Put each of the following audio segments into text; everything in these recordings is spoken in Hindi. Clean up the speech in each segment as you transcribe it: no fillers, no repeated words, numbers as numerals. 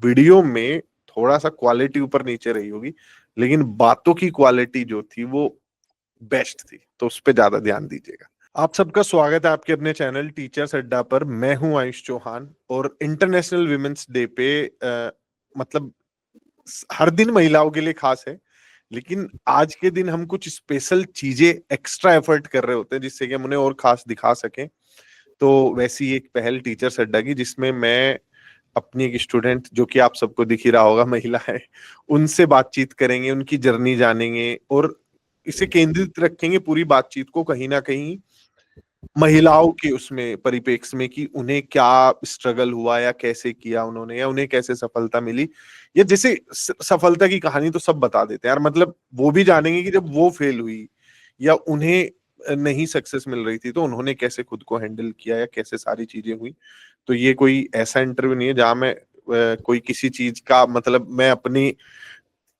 वीडियो में थोड़ा सा क्वालिटी ऊपर नीचे रही होगी, लेकिन बातों की क्वालिटी जो थी वो बेस्ट थी, तो उस पर ज्यादा ध्यान दीजिएगा। आप सबका स्वागत है आपके अपने चैनल टीचर्स अड्डा पर। मैं हूं आयुष चौहान और इंटरनेशनल विमेंस डे पे मतलब हर दिन महिलाओं के लिए खास है, लेकिन आज के दिन हम कुछ स्पेशल चीजें एक्स्ट्रा एफर्ट कर रहे होते हैं जिससे कि हम उन्हें और खास दिखा सकें। तो वैसी एक पहल टीचर्स अड्डा की, जिसमें मैं अपनी एक स्टूडेंट, जो कि आप सबको दिख ही रहा होगा महिला है, उनसे बातचीत करेंगे, उनकी जर्नी जानेंगे और इसे केंद्रित रखेंगे पूरी बातचीत को कहीं ना कहीं महिलाओं के उसमें परिप्रेक्ष्य में, कि उन्हें क्या स्ट्रगल हुआ या कैसे किया उन्होंने, या उन्हें कैसे सफलता मिली। या जैसे सफलता की कहानी तो सब बता देते हैं यार, मतलब वो भी जानेंगे कि जब वो फेल हुई या उन्हें नहीं सक्सेस मिल रही थी तो उन्होंने कैसे खुद को हैंडल किया या कैसे सारी चीजें हुई। तो ये कोई ऐसा इंटरव्यू नहीं है जहां मैं कोई किसी चीज का, मतलब मैं अपनी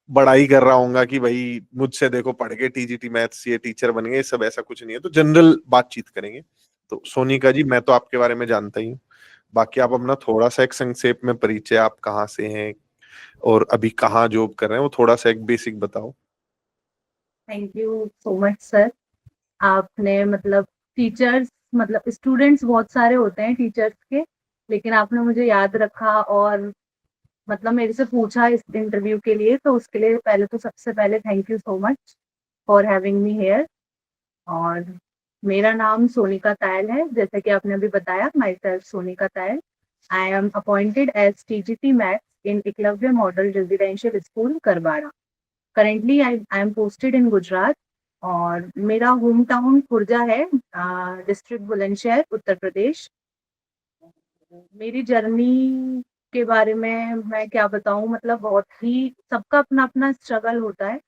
बड़ाई कर रहा हूँ कि भाई मुझसे देखो पढ़ के टीजीटी मैथ्स ये टीचर बन गए, सब ऐसा कुछ नहीं है। तो जनरल बातचीत करेंगे। तो सोनिका जी, मैं तो आपके बारे में जानता ही हूँ, बाकी आप अपना थोड़ा सा एक संक्षेप में परिचय, आप कहाँ से हैं और अभी कहाँ जॉब कर रहे हैं, वो थोड़ा सा एक बेसिक बताओ। Thank you so much sir. आपने मतलब टीचर्स, मतलब स्टूडेंट्स बहुत सारे होते हैं टीचर्स के, लेकिन आपने मुझे याद रखा और मतलब मेरे से पूछा इस इंटरव्यू के लिए, तो उसके लिए पहले तो सबसे पहले thank you so much for having me here. और मेरा नाम सोनिका तायल है, जैसे कि आपने अभी बताया, myself Sonika Tayal. I am appointed as TGT maths in Eklavya model residential school Karwada. Currently I am posted in Gujarat और मेरा होम टाउन खुर्जा है, डिस्ट्रिक्ट बुलंदशहर, उत्तर प्रदेश। मेरी जर्नी के बारे में मैं क्या बताऊं, मतलब बहुत ही सबका अपना अपना स्ट्रगल होता है,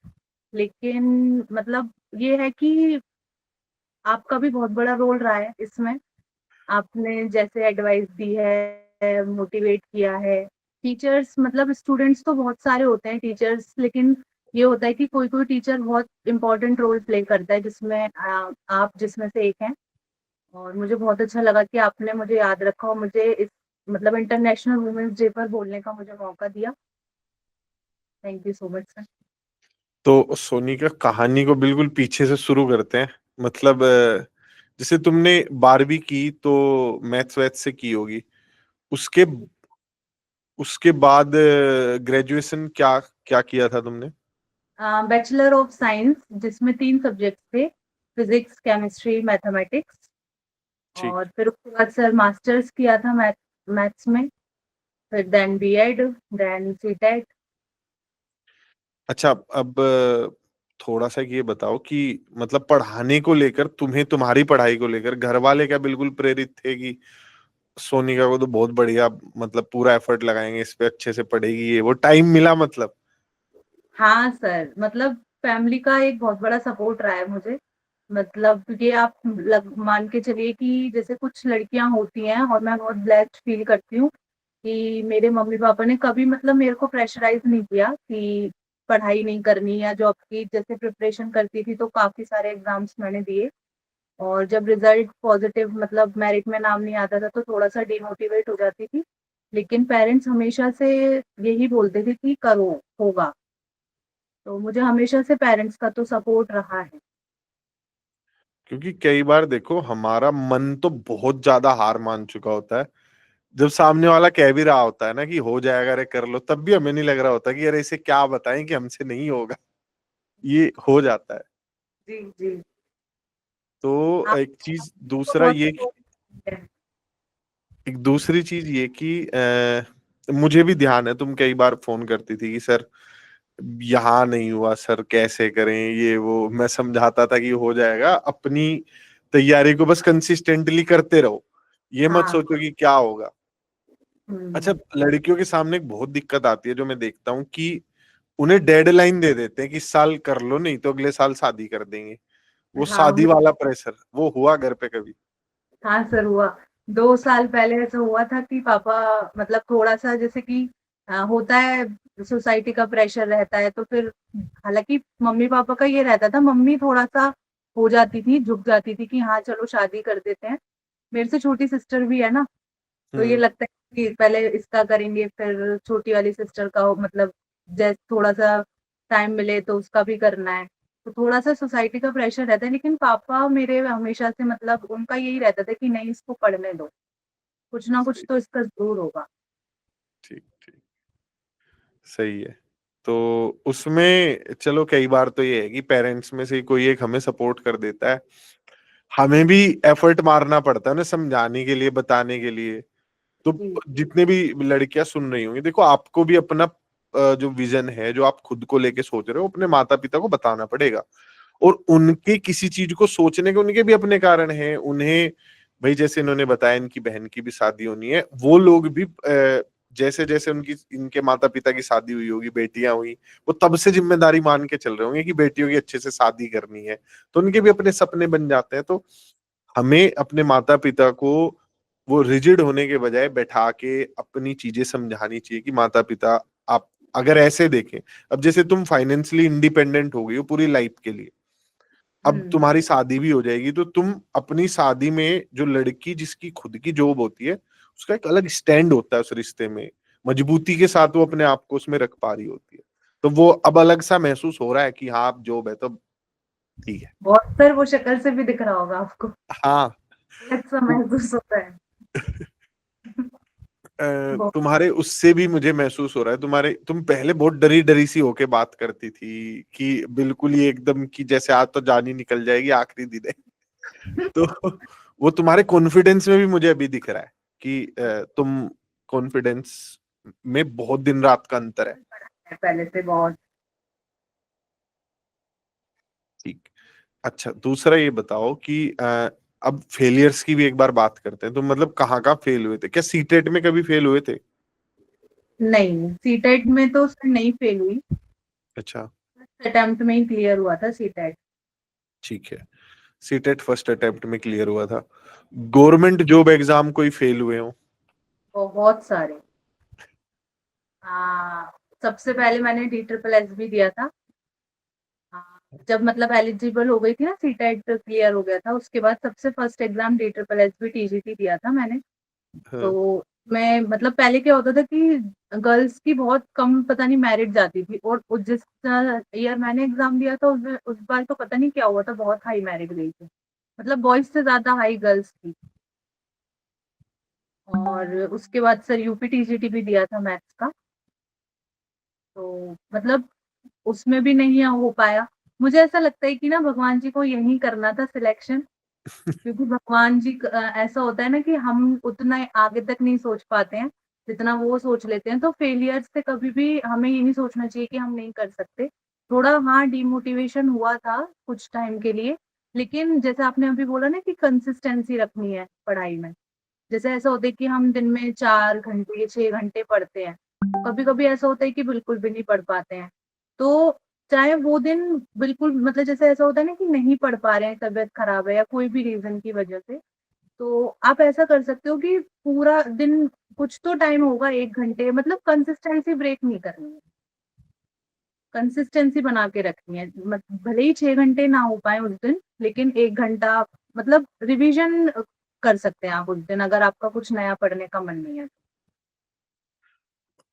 लेकिन मतलब ये है कि आपका भी बहुत बड़ा रोल रहा है इसमें। आपने जैसे एडवाइस दी है, मोटिवेट किया है। टीचर्स मतलब स्टूडेंट्स तो बहुत सारे होते हैं टीचर्स, लेकिन ये होता है कि कोई कोई टीचर बहुत इंपॉर्टेंट रोल प्ले करता है, जिसमें आप जिसमें से एक हैं। और मुझे बहुत अच्छा लगा कि आपने मुझे याद रखा और मुझे इस मतलब इंटरनेशनल वुमेन्स डे पर बोलने का मुझे मौका दिया। Thank you so much sir. तो सोनिका, कहानी को बिल्कुल पीछे से शुरू करते हैं। मतलब जैसे तुमने 12वीं की तो मैथ्स वैथ से की होगी, उसके उसके बाद ग्रेजुएशन क्या क्या किया था तुमने? बैचलर ऑफ साइंस, जिसमें 3 सब्जेक्ट थे, फिजिक्स, केमिस्ट्री, मैथमेटिक्स। ठीक। और फिर उसके बाद सर मास्टर्स किया था मैथ्स में, फिर देन बीएड, देन सीटेट। अच्छा, अब थोड़ा सा ये बताओ कि मतलब पढ़ाने को लेकर तुम्हें, तुम्हारी पढ़ाई को लेकर घर वाले क्या बिल्कुल प्रेरित थे कि सोनिका को तो बहुत बढ़िया, मतलब पूरा एफर्ट लगाएंगे इस पे, अच्छे से पढ़ेगी, ये वो टाइम मिला मतलब? हाँ सर, मतलब फैमिली का एक बहुत बड़ा सपोर्ट रहा है मुझे। मतलब ये आप मान के चलिए कि जैसे कुछ लड़कियां होती हैं, और मैं बहुत ब्लेस्ड फील करती हूँ कि मेरे मम्मी पापा ने कभी मतलब मेरे को प्रेशराइज नहीं किया कि पढ़ाई नहीं करनी या जॉब की। जैसे प्रिपरेशन करती थी तो काफी सारे एग्जाम्स मैंने दिए, और जब रिजल्ट पॉजिटिव मतलब मेरिट में नाम नहीं आता था तो थोड़ा सा डिमोटिवेट हो जाती थी। लेकिन पेरेंट्स हमेशा से यही बोलते थे कि करो, होगा। तो मुझे हमेशा से पेरेंट्स का तो सपोर्ट रहा है। क्योंकि कई बार देखो, हमारा मन तो बहुत ज्यादा हार मान चुका होता है, जब सामने वाला कह भी रहा होता है ना कि हो जाएगा, अरे कर लो, तब भी हमें नहीं लग रहा होता कि अरे इसे क्या बताएं कि हमसे नहीं होगा। ये हो जाता है। जी जी। तो आप एक चीज तो दूसरा बहुत ये, सपोर्ट है। एक दूसरी चीज ये कि मुझे भी ध्यान है, तुम कई बार फोन करती थी कि सर यहाँ नहीं हुआ, सर कैसे करें, ये वो। मैं समझाता था कि हो जाएगा, अपनी तैयारी को बस कंसिस्टेंटली करते रहो, ये मत हाँ। सोचो कि क्या होगा। अच्छा, हम्म। लड़कियों के सामने एक बहुत दिक्कत आती है जो मैं देखता हूँ, कि उन्हें डेडलाइन दे देते हैं कि इस साल कर लो, नहीं तो अगले साल शादी कर देंगे। वो हाँ शादी वाला प्रेशर, वो हुआ घर पे कभी? हाँ सर, हुआ। 2 साल पहले ऐसा हुआ था कि पापा मतलब थोड़ा सा जैसे कि होता है, सोसाइटी का प्रेशर रहता है, तो फिर हालांकि मम्मी पापा का ये रहता था, मम्मी थोड़ा सा हो जाती थी, झुक जाती थी कि हाँ चलो शादी कर देते हैं। मेरे से छोटी सिस्टर भी है ना, तो ये लगता है कि पहले इसका करेंगे, फिर छोटी वाली सिस्टर का मतलब जैसे थोड़ा सा टाइम मिले तो उसका भी करना है। तो थोड़ा सा सोसाइटी का प्रेशर रहता है, लेकिन पापा मेरे हमेशा से मतलब उनका यही रहता था कि नहीं इसको पढ़ने दो, कुछ ना कुछ सही, तो इसका जरूर होगा। ठीक ठीक, सही है। तो उसमें चलो कई बार तो ये है कि पेरेंट्स में से कोई एक हमें सपोर्ट कर देता है, हमें भी एफर्ट मारना पड़ता है ना समझाने के लिए, बताने के लिए। तो जी। जितने भी लड़कियां सुन रही होंगी, देखो आपको भी अपना जो विजन है, जो आप खुद को लेके सोच रहे हो, अपने माता पिता को बताना पड़ेगा। और उनके किसी चीज को सोचने के उनके भी अपने कारण हैं। उन्हें भाई जैसे इन्होंने बताया इनकी बहन की भी शादी होनी है, वो लोग भी जैसे जैसे उनकी इनके माता पिता की शादी हुई होगी, बेटियां हुई, वो तब से जिम्मेदारी मान के चल रहे होंगे कि बेटियों की अच्छे से शादी करनी है। तो उनके भी अपने सपने बन जाते हैं। तो हमें अपने माता पिता को वो रिजिड होने के बजाय बैठा के अपनी चीजें समझानी चाहिए कि माता पिता, आप अगर ऐसे देखें, अब जैसे तुम फाइनेंशियली इंडिपेंडेंट हो गई हो पूरी लाइफ के लिए, अब हम्म। तुम्हारी शादी भी हो जाएगी, तो तुम अपनी शादी में जो लड़की जिसकी खुद की जॉब होती है, उसका एक अलग स्टैंड होता है उस रिश्ते में, मजबूती के साथ वो अपने आप को उसमें रख पा रही होती है। तो वो अब अलग सा महसूस हो रहा है कि हाँ अब जॉब है तो ठीक है। बहुत सर वो शक्ल से भी दिख रहा होगा आपको, हाँ। अलग सा तुम महसूस होता है। बहुत। तुम्हारे उससे भी मुझे महसूस हो रहा है, तुम पहले बहुत डरी डरी सी होके बात करती थी कि बिल्कुल ही एकदम कि जैसे आज तो जान ही निकल जाएगी, आखिरी दिन है। तो वो तुम्हारे कॉन्फिडेंस में भी मुझे अभी दिख रहा है कि तुम कॉन्फिडेंस में बहुत दिन रात का अंतर है। पहले से बहुत। ठीक। अच्छा, दूसरा ये बताओ कि अब फेलियर्स की भी एक बार बात करते हैं। तो मतलब कहाँ कहाँ फेल हुए थे? क्या सीटेट में कभी फेल हुए थे? नहीं, सीटेट में तो सर नहीं फेल हुई, अच्छा, अटेम्प्ट में ही क्लियर हुआ था सीटेट। ठीक है। सीटेट फर्स्ट अटेम्प्ट में क्लियर हुआ था। गवर्नमेंट जॉब एग्जाम कोई फेल हुए हो? बहुत सारे। हाँ, सबसे पहले मैंने DSSS भी दिया था। हाँ, जब मतलब एलिजिबल हो गई थी ना, सीटेट क्लियर हो गया था, उसके बाद सबसे फर्स्ट एग्जाम DSSS भी TGT दिया था मैंने। हाँ, तो मैं मतलब पहले क्या होता था कि गर्ल्स की बहुत कम पता नहीं मेरिट जाती थी, और जिस ईयर मैंने एग्जाम दिया था उस बार तो पता नहीं क्या हुआ था, बहुत हाई मेरिट गई थी, मतलब बॉयज से ज्यादा हाई गर्ल्स थी। और उसके बाद सर यूपी TGT भी दिया था मैथ्स का, तो मतलब उसमें भी नहीं हो पाया। मुझे ऐसा लगता है कि ना भगवान जी को यही करना था सिलेक्शन, क्योंकि भगवान जी ऐसा होता है ना कि हम उतना आगे तक नहीं सोच पाते हैं जितना वो सोच लेते हैं। तो फेलियर से कभी भी हमें ये नहीं सोचना चाहिए कि हम नहीं कर सकते। थोड़ा हाँ डिमोटिवेशन हुआ था कुछ टाइम के लिए, लेकिन जैसे आपने अभी बोला ना कि कंसिस्टेंसी रखनी है पढ़ाई में। जैसे ऐसा होता है कि हम दिन में 4 घंटे 6 घंटे पढ़ते हैं, कभी कभी ऐसा होता है कि बिल्कुल भी नहीं पढ़ पाते हैं। तो चाहे वो दिन बिल्कुल मतलब जैसे ऐसा होता है ना कि नहीं पढ़ पा रहे हैं, तबीयत खराब है या कोई भी रीजन की वजह से, तो आप ऐसा कर सकते हो कि पूरा दिन कुछ तो टाइम होगा 1 घंटे, मतलब कंसिस्टेंसी ब्रेक नहीं करनी है, कंसिस्टेंसी बना के रखनी है। भले ही 6 घंटे ना हो पाए उस दिन, लेकिन 1 घंटा मतलब रिवीजन कर सकते हैं आप उस दिन, अगर आपका कुछ नया पढ़ने का मन नहीं है।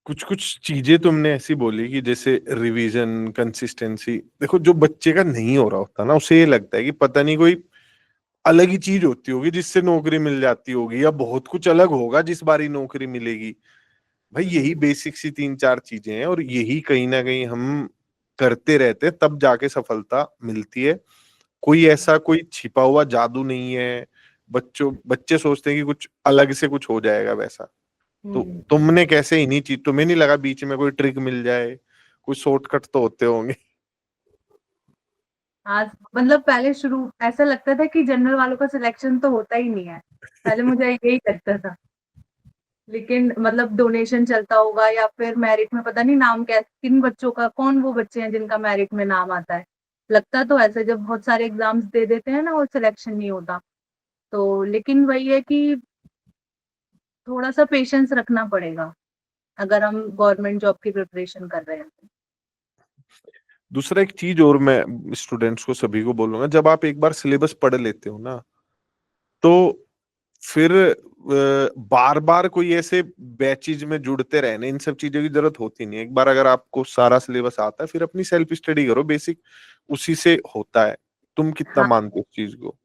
कुछ कुछ चीजें तुमने ऐसी बोली कि जैसे रिवीजन, कंसिस्टेंसी। देखो जो बच्चे का नहीं हो रहा होता ना, उसे ये लगता है कि पता नहीं कोई अलग ही चीज होती होगी जिससे नौकरी मिल जाती होगी, या बहुत कुछ अलग होगा जिस बारी नौकरी मिलेगी। भाई यही बेसिक सी तीन चार चीजें हैं, और यही कहीं ना कहीं हम करते रहते हैं, तब जाके सफलता मिलती है। कोई ऐसा कोई छिपा हुआ जादू नहीं है। बच्चे सोचते हैं कि कुछ अलग से कुछ हो जाएगा वैसा। तो हम्म। तुमने कैसे इन्हीं चीज, तुम्हें नहीं लगा बीच में कोई ट्रिक मिल जाए? कुछ शॉर्टकट तो होते होंगे। हाँ, मतलब पहले शुरू ऐसा लगता था कि जनरल वालों का सिलेक्शन तो होता ही नहीं है, पहले मुझे यही लगता था। लेकिन मतलब डोनेशन चलता होगा या फिर मेरिट में पता नहीं नाम क्या, किन बच्चों का, कौन वो बच्चे हैं जिनका मेरिट में नाम आता है। लगता तो ऐसे जब बहुत सारे एग्जाम्स दे देते हैं ना और सिलेक्शन नहीं होता। तो लेकिन वही है कि थोड़ा सा पेशेंस रखना पड़ेगा अगर हम गवर्नमेंट जॉब की प्रिपरेशन कर रहे हैं तो। दूसरा एक चीज और मैं स्टूडेंट्स को सभी को बोलूंगा, जब आप एक बार सिलेबस पढ़ लेते हो ना, तो फिर बार बार कोई ऐसे बैचेज में जुड़ते रहने, इन सब चीजों की जरूरत होती नहीं है। एक बार अगर आपको सारा सिलेबस आता है, फिर अपनी सेल्फ स्टडी करो, बेसिक उसी से होता है। तुम कितना हाँ, मानते हो इस चीज को?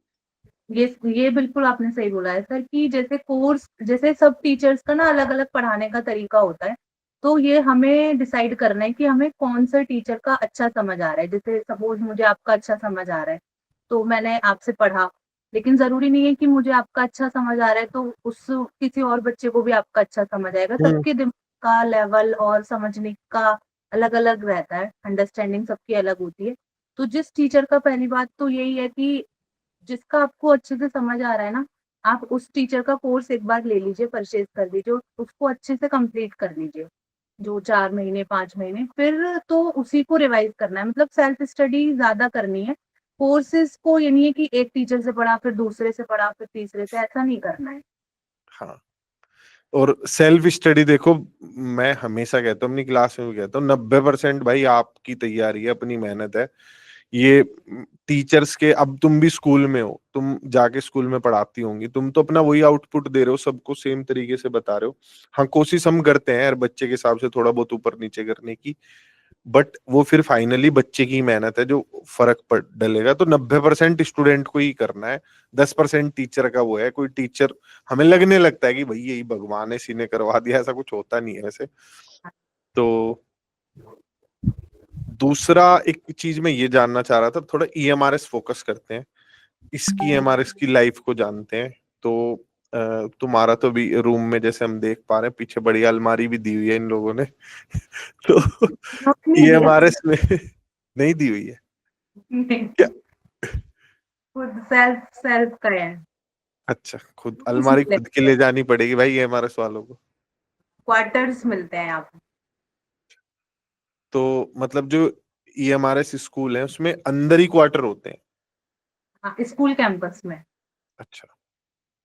ये बिल्कुल आपने सही बोला है सर कि जैसे कोर्स, जैसे सब टीचर्स का ना अलग अलग पढ़ाने का तरीका होता है। तो ये हमें डिसाइड करना है कि हमें कौन सा टीचर का अच्छा समझ आ रहा है। जैसे सपोज मुझे आपका अच्छा समझ आ रहा है तो मैंने आपसे पढ़ा, लेकिन जरूरी नहीं है कि मुझे आपका अच्छा समझ आ रहा है तो उस किसी और बच्चे को भी आपका अच्छा समझ आएगा। हम्म। सबके दिमाग का लेवल और समझने का अलग अलग रहता है, अंडरस्टैंडिंग सबकी अलग होती है। तो जिस टीचर का, पहली बात तो यही है कि जिसका आपको अच्छे से समझ आ रहा है ना, आप उस टीचर का कोर्स एक बार ले लीजिए, परचेज कर लीजिए, उसको अच्छे से कंप्लीट कर लीजिए, जो 4 महीने 5 महीने, फिर तो उसी को रिवाइज करना है। मतलब सेल्फ स्टडी ज्यादा करनी है। कोर्सेज को ये नहीं है कि एक टीचर से पढ़ा फिर दूसरे से पढ़ा फिर तीसरे से, ऐसा नहीं करना है। हाँ, और सेल्फ स्टडी देखो, मैं हमेशा कहता हूँ, अपनी क्लास में भी कहता हूँ, 90% भाई आपकी तैयारी है, अपनी मेहनत है। ये टीचर्स के, अब तुम भी स्कूल में हो, तुम जाके स्कूल में पढ़ाती होंगी, तुम तो अपना वही आउटपुट दे रहे हो, सबको सेम तरीके से बता रहे हो। हाँ, कोशिश हम करते हैं यार बच्चे के हिसाब से थोड़ा बहुत ऊपर नीचे करने की, बट वो फिर फाइनली बच्चे की मेहनत है जो फर्क पड़ डलेगा। तो 90% स्टूडेंट को ही करना है, 10% टीचर का वो है। कोई टीचर हमें लगने लगता है कि भाई यही भगवान है, इसी ने करवा दिया, ऐसा कुछ होता नहीं है वैसे। तो दूसरा एक चीज मैं ये जानना चाह रहा था, थोड़ा ईएमआरएस फोकस करते हैं, इसकी ईएमआरएस की लाइफ को जानते हैं। तो तुम्हारा तो भी रूम में जैसे हम देख पा रहे हैं, पीछे बड़ी अलमारी भी दी हुई है इन लोगों ने। तो नहीं दिया। ईएमआरएस में नहीं दी हुई है नहीं, क्या? खुद सेल्फ सेल्फ का है। अच्छा, खुद अलमारी खुद के ले जानी पड़ेगी भाई ईएमआरएस वालों को। क्वार्टर्स मिलते हैं यहाँ पे। तो मतलब जो ईएमआरएस स्कूल है उसमें अंदर ही क्वार्टर होते हैं? हाँ, स्कूल कैंपस में। अच्छा,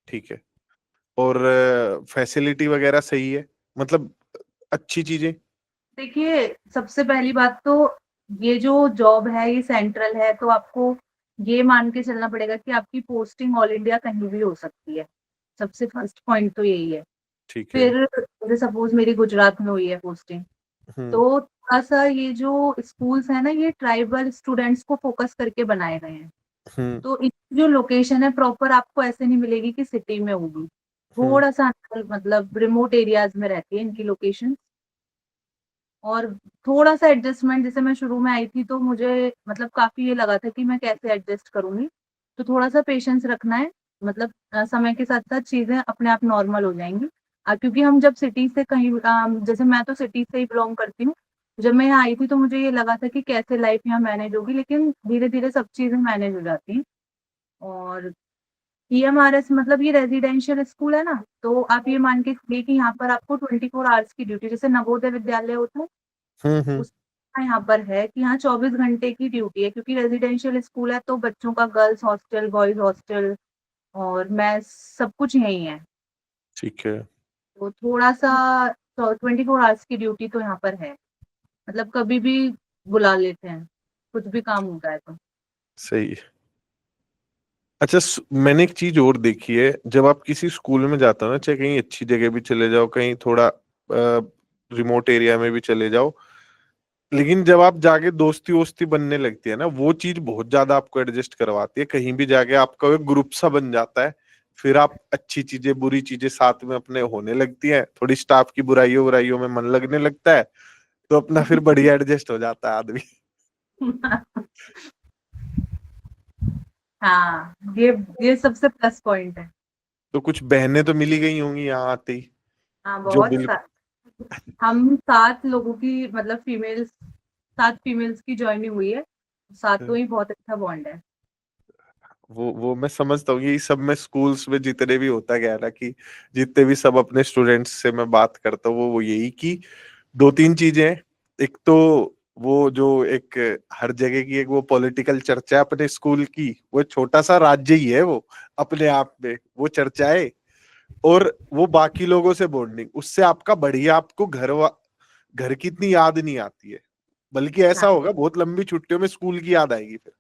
ठीक है। और फैसिलिटी वगैरह सही है, मतलब अच्छी चीजें? देखिए, सबसे पहली बात तो ये जो जॉब है ये सेंट्रल है, तो आपको ये मान के चलना पड़ेगा कि आपकी पोस्टिंग ऑल इंडिया कहीं भी हो सकती है। सबसे फर्स्ट पॉइंट तो यही है। ठीक है। फिर जैसे सपोज मेरी गुजरात में हुई है पोस्टिंग, हम्म। तो थोड़ा सा ये जो स्कूल्स है ना, ये ट्राइबल स्टूडेंट्स को फोकस करके बनाए गए हैं। हम्म। तो इनकी जो लोकेशन है प्रॉपर आपको ऐसे नहीं मिलेगी कि सिटी में होगी। हम्म। थोड़ा सा मतलब रिमोट एरियाज में रहती है इनकी लोकेशन। और थोड़ा सा एडजस्टमेंट, जैसे मैं शुरू में आई थी तो मुझे मतलब काफी ये लगा था कि मैं कैसे एडजस्ट करूंगी। तो थोड़ा सा पेशेंस रखना है। मतलब समय के साथ साथ चीजें अपने आप नॉर्मल हो जाएंगी। क्योंकि हम जब सिटी से कहीं जैसे मैं तो सिटी से ही बिलोंग करती हूँ। जब मैं यहाँ आई थी तो मुझे ये लगा था कि कैसे लाइफ यहाँ मैनेज होगी, लेकिन धीरे धीरे सब चीजें मैनेज हो जाती हैं। और ईएमआरएस मतलब ये रेजिडेंशियल स्कूल है ना, तो आप ये मान के चलिए कि यहाँ पर आपको 24 आवर्स की ड्यूटी, जैसे नवोदय विद्यालय होता है हम्म। उसका यहाँ पर है कि यहाँ 24 घंटे की ड्यूटी है। क्योंकि रेजिडेंशियल स्कूल है तो बच्चों का गर्ल्स हॉस्टल, बॉयज हॉस्टल और मैथ सब कुछ यही है। ठीक है। तो थोड़ा सा 24 आवर्स की ड्यूटी तो यहाँ पर है। मतलब कभी भी बुला लेते हैं, कुछ भी काम होता है तो। सही है। अच्छा, मैंने एक चीज और देखी है, जब आप किसी स्कूल में जाते हो ना, चाहे कहीं अच्छी जगह भी चले जाओ, कहीं थोड़ा रिमोट एरिया में भी चले जाओ, लेकिन जब आप जाके दोस्ती वोस्ती बनने लगती है ना, वो चीज बहुत ज्यादा आपको एडजस्ट करवाती है। कहीं भी जाके आपका एक ग्रुप सा बन जाता है, फिर आप अच्छी चीजें बुरी चीजें साथ में अपने होने लगती हैं, थोड़ी स्टाफ की बुराइयों बुराइयों में मन लगने लगता है, तो अपना फिर बढ़िया एडजस्ट हो जाता है आदमी। हाँ, ये सबसे प्लस पॉइंट है। तो कुछ बहनें तो मिली गई होंगी यहाँ आते ही, हाँ, जो बहुत बिल्कुल। सा। हम 7 लोगों की मतलब फीमेल्स, 7 फीमेल्स की ज्वाइनिंग हुई है। सातों ही बहुत अच्छा बॉन्ड है। वो मैं समझता हूँ, यही सब में स्कूल्स में जितने भी होता गया ना, कि जितने भी सब अपने स्टूडेंट्स से मैं बात करता हूँ, वो यही कि दो तीन चीजें हैं। एक तो वो जो एक हर जगह की एक वो पॉलिटिकल चर्चा है अपने स्कूल की, वो छोटा सा राज्य ही है वो अपने आप में, वो चर्चाएं, और वो बाकी लोगों से बॉन्डिंग, उससे आपका बढ़िया, आपको घर की इतनी याद नहीं आती है, बल्कि ऐसा हाँ, होगा बहुत लंबी छुट्टियों में स्कूल की याद आएगी फिर।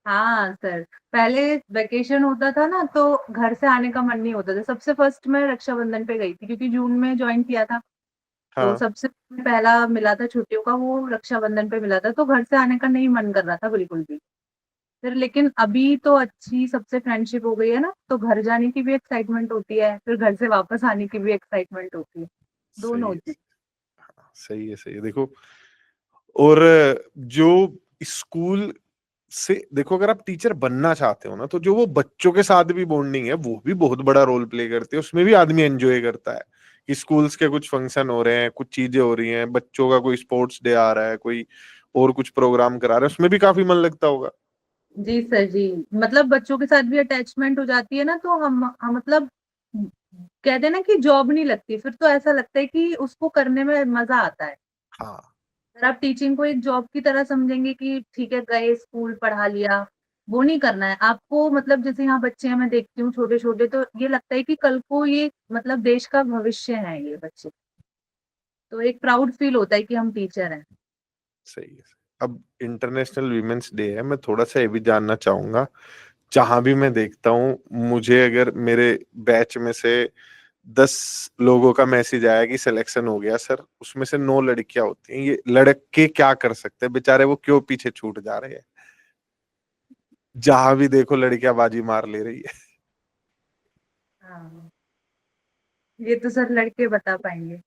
हाँ सर, पहले वेकेशन होता था ना तो घर से आने का मन नहीं होता था। सबसे फर्स्ट मैं रक्षाबंधन पे गई थी क्योंकि जून में ज्वाइन किया था। तो हाँ सबसे पहला मिला था छुट्टियों का, वो रक्षाबंधन पे मिला था, तो घर से आने का नहीं मन कर रहा था बिल्कुल भी। फिर लेकिन अभी तो अच्छी सबसे फ्रेंडशिप हो गई है ना, तो घर जाने की भी एक्साइटमेंट होती है, फिर घर से वापस आने की भी एक्साइटमेंट होती है। दोनों सही है। होती हाँ, सही है, सही है। देखो, और जो स्कूल से देखो, अगर आप टीचर बनना चाहते हो ना, तो जो वो बच्चों के साथ भी बॉन्डिंग है वो भी बहुत बड़ा रोल प्ले करती है। उसमें भी आदमी एंजॉय करता है कि स्कूल्स के कुछ फंक्शन हो रहे हैं, कुछ चीजें हो रही हैं, बच्चों का कोई स्पोर्ट्स डे आ रहा है, कोई और कुछ प्रोग्राम करा रहे हैं, उसमें भी काफी मन लगता होगा। है। जी सर जी। मतलब बच्चों के साथ भी अटैचमेंट हो जाती है ना, तो हम मतलब कहते हैं ना कि जॉब नहीं लगती, फिर तो ऐसा लगता है कि उसको करने में मजा आता है। हाँ, अगर आप टीचिंग को एक जॉब की तरह समझेंगे कि ठीक है गए स्कूल पढ़ा लिया, वो नहीं करना है आपको। मतलब जैसे यहाँ बच्चे हैं, मैं देखती हूँ छोटे छोटे, तो ये लगता है कि कल को ये मतलब देश का भविष्य है ये बच्चे। तो एक प्राउड फील होता है कि हम टीचर हैं। सही है। अब इंटरनेशनल वीमेंस डे है, मैं थोड़ा सा ये भी जानना चाहूंगा। जहां भी मैं देखता हूँ, मुझे अगर मेरे बैच में से 10 लोगों का मैसेज आया कि सिलेक्शन हो गया सर, उसमें से 9 लड़कियां होती हैं। ये लड़के क्या कर सकते हैं बेचारे, वो क्यों पीछे छूट जा रहे हैं? जहां भी देखो लड़कियां बाजी मार ले रही है। हाँ, ये तो सर लड़के बता पाएंगे।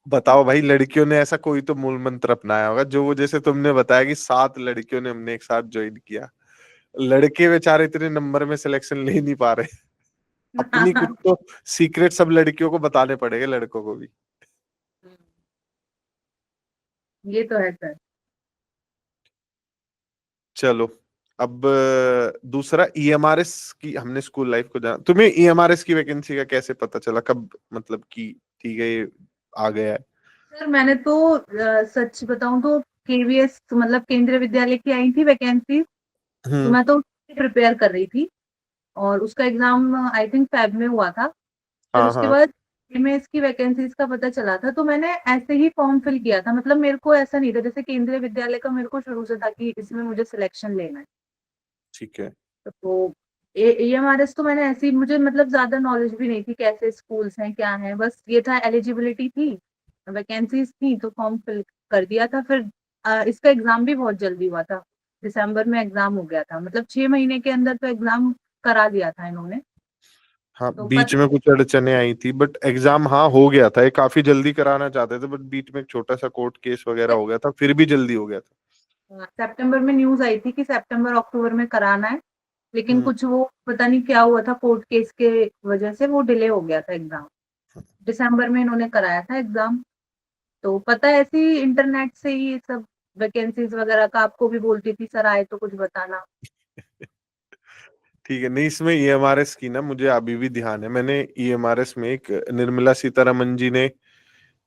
बताओ भाई, लड़कियों ने ऐसा कोई तो मूल मंत्र अपनाया होगा, जो वो जैसे तुमने बताया कि 7 लड़कियों ने हमने एक साथ ज्वाइन किया। लड़के बेचारे इतने नंबर में सिलेक्शन ले नहीं पा रहे। अपनी कुछ तो सीक्रेट सब लड़कियों को बताने पड़ेंगे, लड़कों को भी। ये तो है सर। चलो, अब दूसरा ईएमआरएस की, हमने स्कूल लाइफ को जाना। तुम्हें ईएमआरएस की वैकेंसी का कैसे पता चला, कब मतलब कि ठीक है ये आ गया है? सर मैंने तो सच बताऊं तो केवीएस मतलब केंद्रीय विद्यालय की आई थी वैकेंसी, तो हम्म। मैं तो प्रिपेयर कर रही थी। और उसका एग्जाम आई थिंक फेब में हुआ था। फिर हाँ उसके हाँ। बाद में इसकी वैकेंसीज का पता चला था, तो मैंने ऐसे ही फॉर्म फिल किया था। मतलब मेरे को ऐसा नहीं था जैसे केंद्रीय विद्यालय का, मेरे को शुरू से था कि इसमें मुझे सिलेक्शन लेना है। ठीक है। तो एएमआरएस तो मैंने ऐसे ही, मुझे मतलब ज्यादा नॉलेज भी नहीं थी कैसे स्कूल्स हैं क्या है, बस ये था एलिजिबिलिटी थी, वैकेंसीज थी, तो फॉर्म फिल कर दिया था। फिर इसका एग्जाम भी बहुत जल्दी हुआ था, दिसंबर में एग्जाम हो गया था। मतलब 6 महीने के अंदर तो एग्जाम करा दिया था इन्होंने। हाँ, तो बीच में कुछ अड़चने आई थी, बट एग्जाम हाँ हो गया था। ये काफी जल्दी कराना चाहते थे, बट बीच में एक छोटा सा कोर्ट केस वगैरह हो गया था, फिर भी जल्दी हो गया था। सितंबर में न्यूज आई थी कि सितंबर अक्टूबर में कराना है, लेकिन हम्म। कुछ वो पता नहीं क्या हुआ था, कोर्ट केस के वजह से वो डिले हो गया था एग्जाम। दिसंबर में इन्होंने कराया था एग्जाम। तो पता है ऐसे ही इंटरनेट से ही ये सब वैकेंसीज वगैरह का आपको भी बोलती थी, सर आए तो कुछ बताना। ठीक है। नहीं, इसमें ईएमआरएस की ना मुझे अभी भी ध्यान है। मैंने ईएमआरएस में एक निर्मला सीतारमन जी ने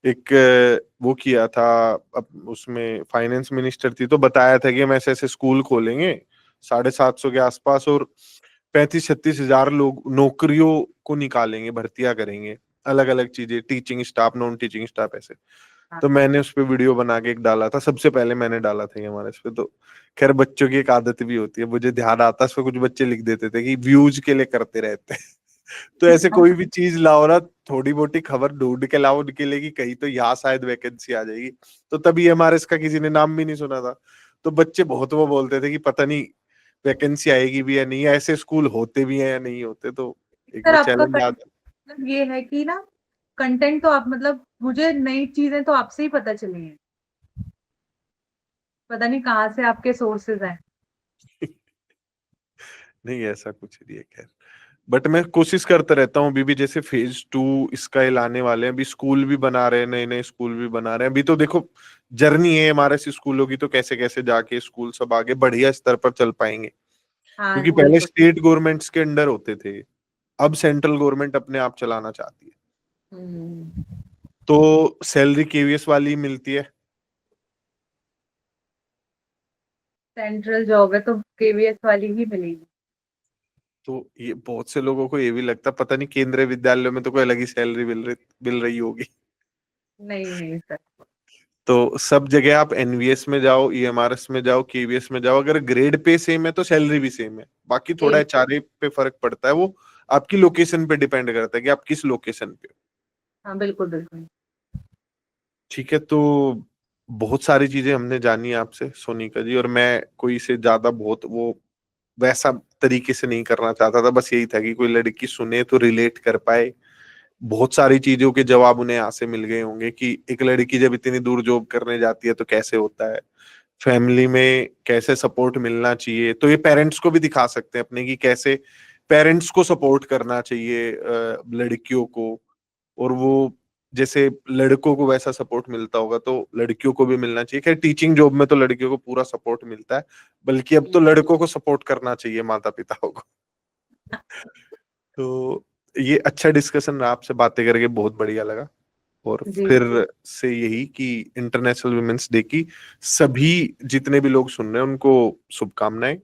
एक वो किया था। अब उसमें फाइनेंस मिनिस्टर थी, तो बताया था कि हम ऐसे ऐसे स्कूल खोलेंगे 750 के आसपास, और 35-36 हजार लोग नौकरियों को निकालेंगे, भर्तियां करेंगे, अलग अलग चीजें, teaching staff, non teaching staff, ऐसे। हाँ। तो मैंने उस पे वीडियो बना के एक डाला था, सबसे पहले मैंने डाला था ये हमारे इस पे। तो खैर, बच्चों की एक आदत भी होती है, मुझे ध्यान आता है, उस पे कुछ बच्चे लिख देते थे कि व्यूज के लिए करते रहते हैं। तो ऐसे कोई भी चीज लाओ ना, थोड़ी मोटी खबर ढूंढ के लाओ उनके लिए कि कहीं तो यहाँ शायद वैकेंसी आ जाएगी। तो तभी हमारे इसका किसी ने नाम भी नहीं सुना था। तो बच्चे बहुत वो बोलते थे कि पता नहीं वैकेंसी आएगी भी या नहीं, ऐसे स्कूल होते भी हैं या नहीं होते। तो एक सर वो आपका चैलेंज आ जाता। मतलब ये है कि ना कंटेंट तो आप मतलब मुझे नई चीजें तो आपसे ही पता चली हैं, पता नहीं कहाँ से आपके सोर्सेज हैं। नहीं, ऐसा कुछ नहीं है, खैर। बट मैं कोशिश करता रहता हूँ। अभी भी जैसे फेज 2 इसका ये लाने वाले हैं, अभी स्कूल भी बना रहे हैं, नए नए स्कूल भी बना रहे हैं। अभी तो देखो, जर्नी है हमारे से स्कूलों की, तो कैसे कैसे जाके स्कूल सब आगे बढ़िया स्तर पर चल पाएंगे। हाँ क्योंकि पहले बिल्कुल। स्टेट गवर्नमेंट्स के अंडर होते थे, अब सेंट्रल गवर्नमेंट अपने आप चलाना चाहती है। हम्म। तो सैलरी केवीएस वाली मिलती है। सेंट्रल जॉब है तो केवीएस वाली ही मिलेगी। तो ये बहुत से लोगों को ये भी लगता, पता नहीं केंद्रीय विद्यालयों में तो कोई अलग ही सैलरी मिल रही होगी। नहीं नहीं सर। तो सब जगह आप एनवीएस में जाओ, ईएमआरएस में जाओ, केवीएस में जाओ, अगर ग्रेड पे सेम है तो सैलरी भी सेम है। बाकी थोड़ा एक एचआरए पे फर्क पड़ता है, वो आपकी लोकेशन पे डिपेंड करता है कि आप किस लोकेशन पे हो। हाँ, बिल्कुल बिल्कुल। ठीक है, तो बहुत सारी चीजें हमने जानी आपसे सोनिका जी, और मैं कोई से ज्यादा बहुत वो वैसा तरीके से नहीं करना चाहता था, बस यही था कि कोई लड़की सुने तो रिलेट कर पाए। बहुत सारी चीजों के जवाब उन्हें यहाँ से मिल गए होंगे कि एक लड़की जब इतनी दूर जॉब करने जाती है तो कैसे होता है, फैमिली में कैसे सपोर्ट मिलना चाहिए। तो ये पेरेंट्स को भी दिखा सकते हैं अपने, कि कैसे पेरेंट्स को सपोर्ट करना चाहिए लड़कियों को, और वो जैसे लड़कों को वैसा सपोर्ट मिलता होगा तो लड़कियों को भी मिलना चाहिए। खैर टीचिंग जॉब में तो लड़कियों को पूरा सपोर्ट मिलता है, बल्कि अब तो लड़कों को सपोर्ट करना चाहिए माता पिताओं को। तो ये अच्छा डिस्कशन रहा, आपसे बातें करके बहुत बढ़िया लगा। और जी फिर से यही कि इंटरनेशनल वुमेन्स डे की सभी जितने भी लोग सुन रहे हैं उनको शुभकामनाएं।